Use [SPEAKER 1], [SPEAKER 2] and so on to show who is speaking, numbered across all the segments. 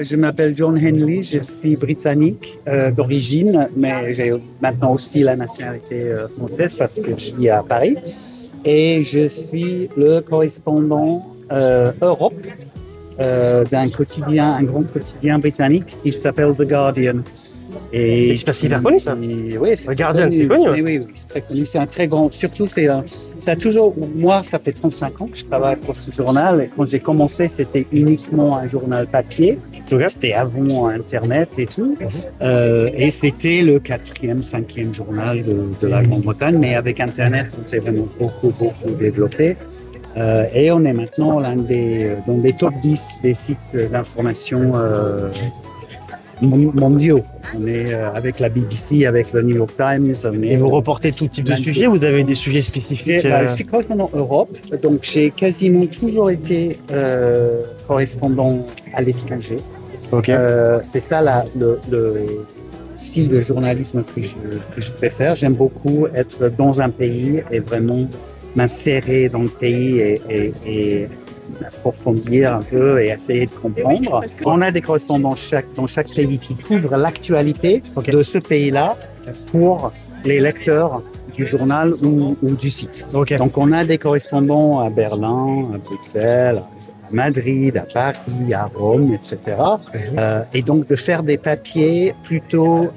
[SPEAKER 1] Je m'appelle John Henley, je suis britannique d'origine, mais j'ai maintenant aussi la nationalité française parce que je vis à Paris. Et je suis le correspondant Europe d'un quotidien, un grand quotidien britannique qui s'appelle The Guardian.
[SPEAKER 2] C'est super connu ça.
[SPEAKER 1] Oui,
[SPEAKER 2] The Guardian, c'est connu.
[SPEAKER 1] Oui, oui, c'est très connu. C'est un très grand. Surtout, ça a toujours. Moi, ça fait 35 ans que je travaille pour ce journal. Et quand j'ai commencé, c'était uniquement un journal papier.
[SPEAKER 2] Okay.
[SPEAKER 1] C'était avant Internet et tout. Et c'était le 4e, 5e journal de la Grande-Bretagne. Mais avec Internet, on s'est vraiment beaucoup développé. Et on est maintenant dans les top 10 des sites d'information mondiaux. On est avec la BBC, avec le New York Times.
[SPEAKER 2] Et vous reportez tout type de sujets, vous avez des sujets spécifiques
[SPEAKER 1] Je suis correspondant Europe, donc j'ai quasiment toujours été correspondant à l'étranger.
[SPEAKER 2] Okay.
[SPEAKER 1] C'est ça le style de journalisme que je préfère. J'aime beaucoup être dans un pays et vraiment m'insérer dans le pays et approfondir un peu et essayer de comprendre. On a des correspondants dans chaque pays qui couvrent l'actualité de ce pays-là pour les lecteurs du journal ou du site.
[SPEAKER 2] Okay.
[SPEAKER 1] Donc on a des correspondants à Berlin, à Bruxelles, à Madrid, à Paris, à Rome, etc. Et donc de faire des papiers plutôt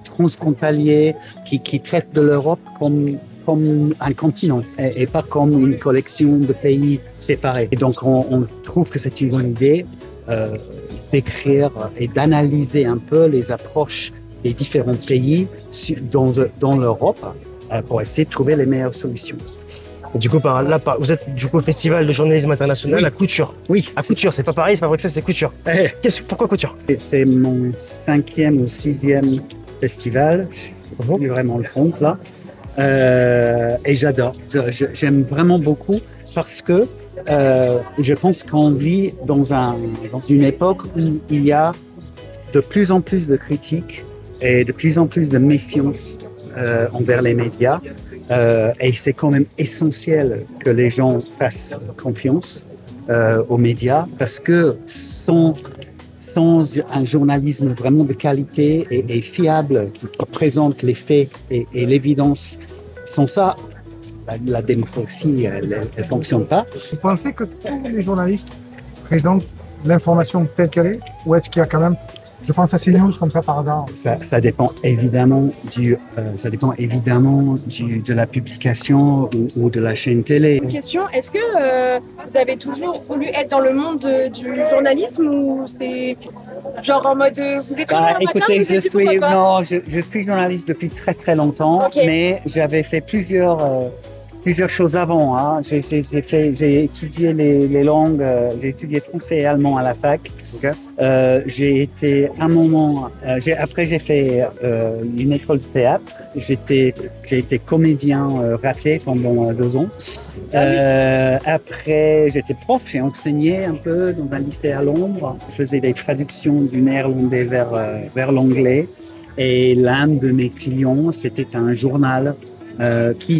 [SPEAKER 1] transfrontaliers qui traitent de l'Europe comme un continent et pas comme une collection de pays séparés. Et donc, on trouve que c'est une bonne idée d'écrire et d'analyser un peu les approches des différents pays dans l'Europe pour essayer de trouver les meilleures solutions.
[SPEAKER 2] Et du coup, vous êtes du coup au Festival de journalisme international à Couture.
[SPEAKER 1] Oui.
[SPEAKER 2] À Couture, c'est pas pareil, c'est pas Bruxelles, c'est Couture. Pourquoi Couture?
[SPEAKER 1] C'est mon 5e ou 6e festival. Je suis vraiment le compte là. Et j'adore, j'aime vraiment beaucoup parce que je pense qu'on vit dans une époque où il y a de plus en plus de critiques et de plus en plus de méfiance envers les médias. Et c'est quand même essentiel que les gens fassent confiance aux médias parce que sans un journalisme vraiment de qualité et fiable qui présente les faits et l'évidence, sans ça, la démocratie, elle fonctionne pas.
[SPEAKER 3] Vous pensez que tous les journalistes présentent l'information telle qu'elle est, ou est-ce qu'il y a quand même, je pense à CNews comme ça par hasard?
[SPEAKER 1] Ça dépend évidemment de la publication ou de la chaîne télé.
[SPEAKER 4] Une question, est-ce que vous avez toujours voulu être dans le monde du journalisme ou c'est genre en mode vous êtes
[SPEAKER 1] écoutez, je suis journaliste depuis très très longtemps, mais j'avais fait plusieurs choses avant. Hein. J'ai étudié les langues, j'ai étudié français et allemand à la fac. J'ai été un moment, après j'ai fait une école de théâtre. J'ai été comédien raté pendant 2 ans. Après j'étais prof, j'ai enseigné un peu dans un lycée à Londres. Je faisais des traductions du néerlandais vers l'anglais. Et l'un de mes clients, c'était un journal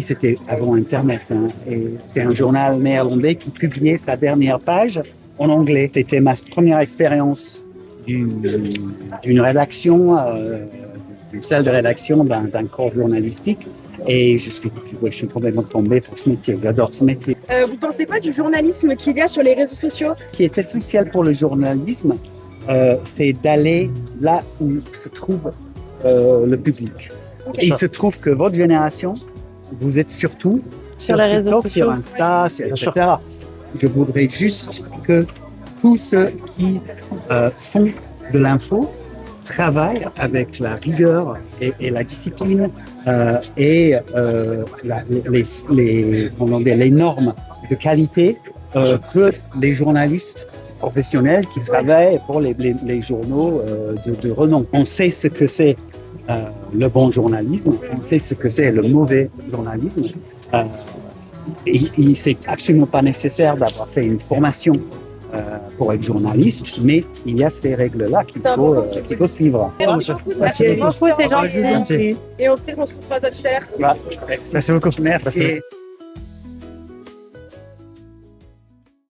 [SPEAKER 1] c'était avant Internet. Hein, et c'est un journal néerlandais qui publiait sa dernière page en anglais. C'était ma première expérience d'une rédaction, d'une salle de rédaction d'un corps journalistique. Et je suis complètement tombé pour ce métier. J'adore ce métier.
[SPEAKER 4] Vous pensez quoi du journalisme qu'il y a sur les réseaux sociaux?
[SPEAKER 1] Ce qui est essentiel pour le journalisme, c'est d'aller là où se trouve le public. Et il se trouve que votre génération, vous êtes surtout
[SPEAKER 5] sur les réseaux sociaux,
[SPEAKER 1] sur Insta, etc. Je voudrais juste que tous ceux qui font de l'info travaillent avec la rigueur et la discipline et les normes de qualité que les journalistes professionnels qui travaillent pour les journaux de renom. On sait ce que c'est le bon journalisme, on sait ce que c'est le mauvais journalisme. C'est absolument pas nécessaire d'avoir fait une formation pour être journaliste, mais il y a ces règles-là qu'il faut suivre.
[SPEAKER 4] Merci beaucoup, c'est gentil.
[SPEAKER 2] Merci.
[SPEAKER 4] Et on se retrouve tout à l'heure.
[SPEAKER 1] Voilà.
[SPEAKER 2] Merci beaucoup.
[SPEAKER 1] Merci.